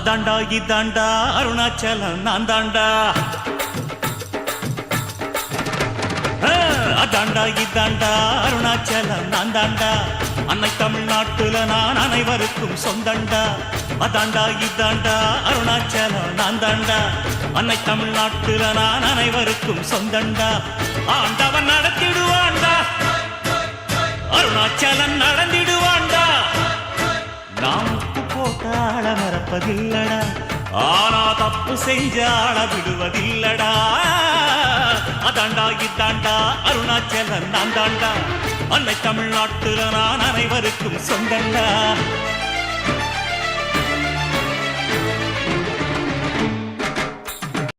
அதாண்டா இதாண்டா அருணாச்சலம் நான் தாண்டா. அதாண்டா இதாண்டா அருணாச்சலம் நான் தாண்டா. அன்னை தமிழ்நாட்டுல நான் அனைவருக்கும் சொந்தண்டா. அதாண்டா இதாண்டா அருணாச்சலம் நான் தாண்டா. அன்னை தமிழ்நாட்டுல நான் அனைவருக்கும் சொந்தண்டா. ஆண்டவன் நடத்திடுவாண்டா, அருணாச்சலம் நடந்திடுவாண்டா. நாம் போட்டாள மறப்பதில்லடா, ஆனா தப்பு செஞ்சாள விடுவதில்லடா. அதாண்டா இதாண்டா அருணாச்சலம் நான் தாண்டா. அன்னை தமிழ்நாட்டுல நான் அனைவருக்கும் சொந்தண்டா.